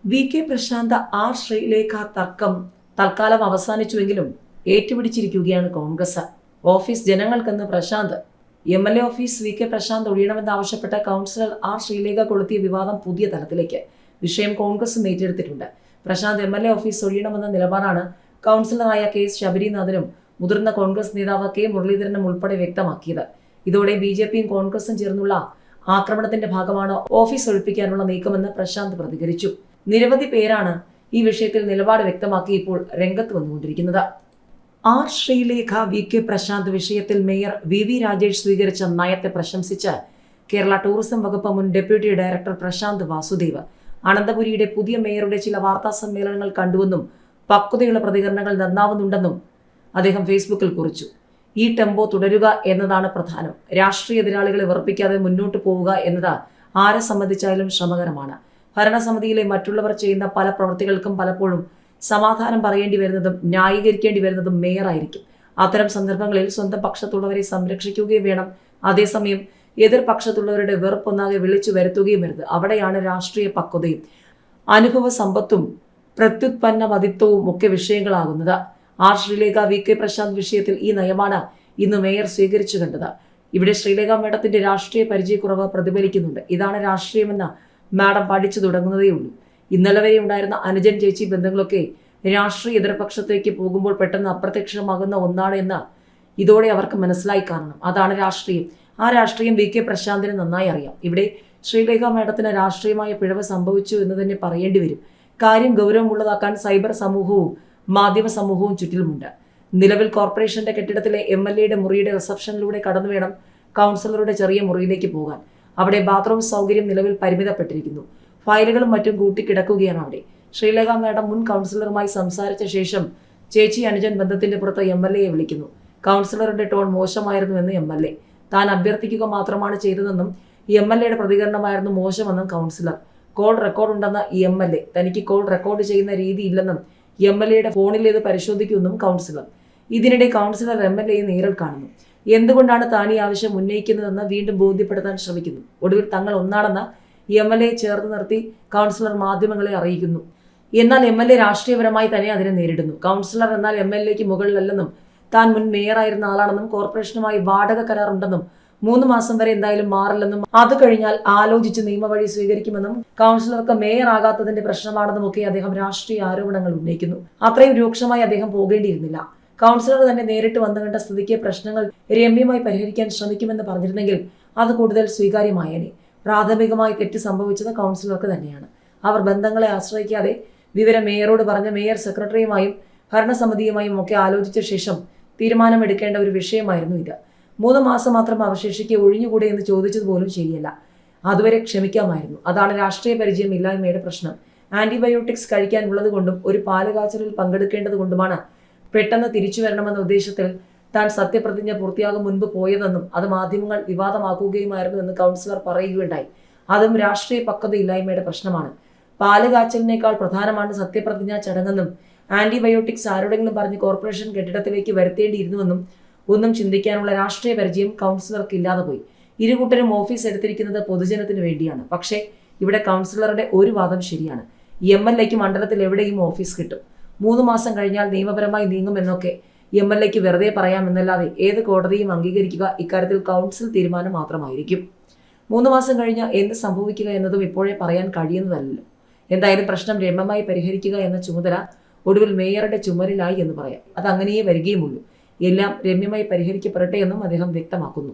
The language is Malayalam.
വി.കെ. പ്രശാന്ത് ആർ ശ്രീലേഖ തർക്കം തൽക്കാലം അവസാനിച്ചുവെങ്കിലും ഏറ്റുപിടിച്ചിരിക്കുകയാണ് കോൺഗ്രസ്. ഓഫീസ് ജനങ്ങൾക്കെന്ന് Prashanth. MLA. Office VK. Prashanth ഒഴിയണമെന്നാവശ്യപ്പെട്ട കൗൺസിലർ ആർ ശ്രീലേഖ കൊളുത്തിയ വിവാദം പുതിയ തലത്തിലേക്ക്. വിഷയം കോൺഗ്രസും ഏറ്റെടുത്തിട്ടുണ്ട്. പ്രശാന്ത് എം.എൽ.എ. ഓഫീസ് ഒഴിയണമെന്ന നിലപാടാണ് കൗൺസിലറായ കെ ശബരിനാഥനും മുതിർന്ന കോൺഗ്രസ് നേതാവ് കെ മുരളീധരനും ഉൾപ്പെടെ വ്യക്തമാക്കിയത്. ഇതോടെ ബി.ജെ.പിയും കോൺഗ്രസും ചേർന്നുള്ള ആക്രമണത്തിന്റെ ഭാഗമാണ് ഓഫീസ് ഒഴിപ്പിക്കാനുള്ള നീക്കമെന്ന് പ്രശാന്ത് പ്രതികരിച്ചു. നിരവധി പേരാണ് ഈ വിഷയത്തിൽ നിലപാട് വ്യക്തമാക്കി ഇപ്പോൾ രംഗത്ത് വന്നുകൊണ്ടിരിക്കുന്നത്. R Sreelekha VK. പ്രശാന്ത് വിഷയത്തിൽ മേയർ വി രാജേഷ് സ്വീകരിച്ച നയത്തെ പ്രശംസിച്ച് കേരള ടൂറിസം വകുപ്പ് മുൻ ഡെപ്യൂട്ടി ഡയറക്ടർ പ്രശാന്ത് വാസുദേവ് അനന്തപുരിയുടെ പുതിയ മേയറുടെ ചില വാർത്താ സമ്മേളനങ്ങൾ കണ്ടുവെന്നും പക്വതയുള്ള പ്രതികരണങ്ങൾ നന്നാവുന്നുണ്ടെന്നും അദ്ദേഹം ഫേസ്ബുക്കിൽ കുറിച്ചു. ഈ ടെമ്പോ തുടരുക എന്നതാണ് പ്രധാനം. രാഷ്ട്രീയ എതിരാളികളെ വെറുപ്പിക്കാതെ മുന്നോട്ട് പോവുക എന്നത് ആരെ സംബന്ധിച്ചായാലും ശ്രമകരമാണ്. ഭരണസമിതിയിലെ മറ്റുള്ളവർ ചെയ്യുന്ന പല പ്രവൃത്തികൾക്കും പലപ്പോഴും സമാധാനം പറയേണ്ടി വരുന്നതും ന്യായീകരിക്കേണ്ടി വരുന്നതും മേയറായിരിക്കും. അത്തരം സന്ദർഭങ്ങളിൽ സ്വന്തം പക്ഷത്തുള്ളവരെ സംരക്ഷിക്കുകയും വേണം. അതേസമയം എതിർപക്ഷത്തുള്ളവരുടെ വെറുപ്പൊന്നാകെ വിളിച്ചു വരുത്തുകയും വരുന്നത്. അവിടെയാണ് രാഷ്ട്രീയ പക്വതയും അനുഭവ സമ്പത്തും പ്രത്യുത്പന്ന മതിത്വവും ഒക്കെ വിഷയങ്ങളാകുന്നത്. R Sreelekha VK. പ്രശാന്ത് വിഷയത്തിൽ ഈ നയമാണ് ഇന്ന് മേയർ സ്വീകരിച്ചു കണ്ടത്. ഇവിടെ ശ്രീലേഖ മേഡത്തിന്റെ രാഷ്ട്രീയ പരിചയക്കുറവ് പ്രതിഫലിക്കുന്നുണ്ട്. ഇതാണ് രാഷ്ട്രീയമെന്ന് മാഡം പഠിച്ചു തുടങ്ങുന്നതേ ഉള്ളൂ. ഇന്നലെ വരെ ഉണ്ടായിരുന്ന അനുജൻ ചേച്ചി ബന്ധങ്ങളൊക്കെ രാഷ്ട്രീയ എതിർപക്ഷത്തേക്ക് പോകുമ്പോൾ പെട്ടെന്ന് അപ്രത്യക്ഷമാകുന്ന ഒന്നാണ് എന്ന് ഇതോടെ അവർക്ക് മനസ്സിലായി കാണണം. അതാണ് രാഷ്ട്രീയം. ആ രാഷ്ട്രീയം വി.കെ. പ്രശാന്തിന് നന്നായി അറിയാം. ഇവിടെ ശ്രീലേഖ മേഡത്തിന് രാഷ്ട്രീയമായ പിഴവ് സംഭവിച്ചു എന്ന് തന്നെ പറയേണ്ടി വരും. കാര്യം ഗൗരവമുള്ളതാക്കാൻ സൈബർ സമൂഹവും മാധ്യമ സമൂഹവും ചുറ്റിലുമുണ്ട്. നിലവിൽ കോർപ്പറേഷന്റെ കെട്ടിടത്തിലെ എം.എൽ.എയുടെ മുറിയുടെ റിസപ്ഷനിലൂടെ കടന്നു വേണം കൗൺസിലറുടെ ചെറിയ മുറിയിലേക്ക് പോകാൻ. അവിടെ ബാത്റൂം സൗകര്യം നിലവിൽ പരിമിതപ്പെട്ടിരിക്കുന്നു. ഫയലുകളും മറ്റും കൂട്ടിക്കിടക്കുകയാണ് അവിടെ. ശ്രീലേഖ മേഡം മുൻ കൗൺസിലറുമായി സംസാരിച്ച ശേഷം ചേച്ചി അനുജൻ ബന്ധത്തിന്റെ പുറത്ത് എം.എൽ.എയെ വിളിക്കുന്നു. കൗൺസിലറുടെ ടോൺ മോശമായിരുന്നുവെന്ന് എം.എൽ.എ. താൻ അഭ്യർത്ഥിക്കുക മാത്രമാണ് ചെയ്തതെന്നും എം.എൽ.എയുടെ പ്രതികരണമായിരുന്നു മോശമെന്നും കൗൺസിലർ. കോൾ റെക്കോർഡ് ഉണ്ടെന്ന എം.എൽ.എ. തനിക്ക് കോൾ റെക്കോർഡ് ചെയ്യുന്ന രീതിയില്ലെന്നും എം.എൽ.എയുടെ ഫോണിലേത് പരിശോധിക്കുമെന്നും കൗൺസിലർ. ഇതിനിടെ കൗൺസിലർ എം.എൽ.എയെ നേരിൽ കാണുന്നു. എന്തുകൊണ്ടാണ് താൻ ഈ ആവശ്യം ഉന്നയിക്കുന്നതെന്ന് വീണ്ടും ബോധ്യപ്പെടുത്താൻ ശ്രമിക്കുന്നു. ഒടുവിൽ തങ്ങൾ ഒന്നാണെന്ന് എം.എൽ.എയെ ചേർത്ത് നിർത്തി കൗൺസിലർ മാധ്യമങ്ങളെ അറിയിക്കുന്നു. എന്നാൽ എം.എൽ.എ രാഷ്ട്രീയപരമായി തന്നെ അതിനെ നേരിടുന്നു. കൗൺസിലർ എന്നാൽ എം.എൽ.എക്ക് മുകളിലല്ലെന്നും താൻ മുൻ മേയറായിരുന്ന ആളാണെന്നും കോർപ്പറേഷനുമായി വാടക കരാറുണ്ടെന്നും 3 മാസം വരെ എന്തായാലും മാറില്ലെന്നും അത് കഴിഞ്ഞാൽ ആലോചിച്ച് നിയമവഴി സ്വീകരിക്കുമെന്നും കൗൺസിലർക്ക് മേയർ ആകാത്തതിന്റെ പ്രശ്നമാണെന്നും ഒക്കെ അദ്ദേഹം രാഷ്ട്രീയ ആരോപണങ്ങൾ ഉന്നയിക്കുന്നു. അത്രയും രൂക്ഷമായി അദ്ദേഹം പോകേണ്ടിയിരുന്നില്ല. കൗൺസിലർ തന്നെ നേരിട്ട് വന്നുകണ്ട സ്ഥിതിക്ക് പ്രശ്നങ്ങൾ രമ്യമായി പരിഹരിക്കാൻ ശ്രമിക്കുമെന്ന് പറഞ്ഞിരുന്നെങ്കിൽ അത് കൂടുതൽ സ്വീകാര്യമായേനെ. പ്രാഥമികമായി തെറ്റ് സംഭവിച്ചത് കൗൺസിലർക്ക് തന്നെയാണ്. അവർ ബന്ധങ്ങളെ ആശ്രയിക്കാതെ വിവരം മേയറോട് പറഞ്ഞ മേയർ സെക്രട്ടറിയുമായും ഭരണസമിതിയുമായും ഒക്കെ ആലോചിച്ച ശേഷം തീരുമാനമെടുക്കേണ്ട ഒരു വിഷയമായിരുന്നു ഇത്. 3 മാസം മാത്രം അവശേഷിക്കെ ഒഴിഞ്ഞുകൂടെ എന്ന് ചോദിച്ചതുപോലും ശരിയല്ല. അതുവരെ ക്ഷമിക്കാമായിരുന്നു. അതാണ് രാഷ്ട്രീയ പരിചയം ഇല്ലായ്മയുടെ പ്രശ്നം. ആന്റിബയോട്ടിക്സ് കഴിക്കാനുള്ളത് കൊണ്ടും ഒരു പാലുകാച്ചലിൽ പങ്കെടുക്കേണ്ടത് കൊണ്ടുമാണ് പെട്ടെന്ന് തിരിച്ചു വരണമെന്ന ഉദ്ദേശത്തിൽ താൻ സത്യപ്രതിജ്ഞ പൂർത്തിയാകും മുൻപ് പോയതെന്നും അത് മാധ്യമങ്ങൾ വിവാദമാക്കുകയുമായിരുന്നു എന്ന് കൗൺസിലർ പറയുകയുണ്ടായി. അതും രാഷ്ട്രീയ പക്വതയില്ലായ്മയുടെ പ്രശ്നമാണ്. പാലുകാച്ചലിനേക്കാൾ പ്രധാനമാണ് സത്യപ്രതിജ്ഞാ ചടങ്ങെന്നും ആന്റിബയോട്ടിക്സ് ആരോടെങ്കിലും പറഞ്ഞ് കോർപ്പറേഷൻ കെട്ടിടത്തിലേക്ക് വരുത്തേണ്ടിയിരുന്നുവെന്നും ഒന്നും ചിന്തിക്കാനുള്ള രാഷ്ട്രീയ പരിചയം കൗൺസിലർക്ക് ഇല്ലാതെ പോയി. ഇരുകൂട്ടരും ഓഫീസ് എടുത്തിരിക്കുന്നത് പൊതുജനത്തിന് വേണ്ടിയാണ്. പക്ഷേ ഇവിടെ കൗൺസിലറുടെ ഒരു വാദം ശരിയാണ്. എം.എൽ.എക്ക് മണ്ഡലത്തിൽ എവിടെയും ഓഫീസ് കിട്ടും. 3 മാസം കഴിഞ്ഞാൽ നിയമപരമായി നീങ്ങുമെന്നൊക്കെ എം.എൽ.എക്ക് വെറുതെ പറയാമെന്നല്ലാതെ ഏത് കോടതിയും അംഗീകരിക്കുക ഇക്കാര്യത്തിൽ കൗൺസിൽ തീരുമാനം മാത്രമായിരിക്കും. 3 മാസം കഴിഞ്ഞ് എന്ത് സംഭവിക്കുക എന്നതും ഇപ്പോഴേ പറയാൻ കഴിയുന്നതല്ലല്ലോ. എന്തായാലും പ്രശ്നം രമ്യമായി പരിഹരിക്കുക എന്ന ചുമതല ഒടുവിൽ മേയറുടെ ചുമലിലായി എന്ന് പറയാം. അത് അങ്ങനെയേ വരികയുമുള്ളൂ. എല്ലാം രമ്യമായി പരിഹരിക്കപ്പെടട്ടെ എന്നും അദ്ദേഹം വ്യക്തമാക്കുന്നു.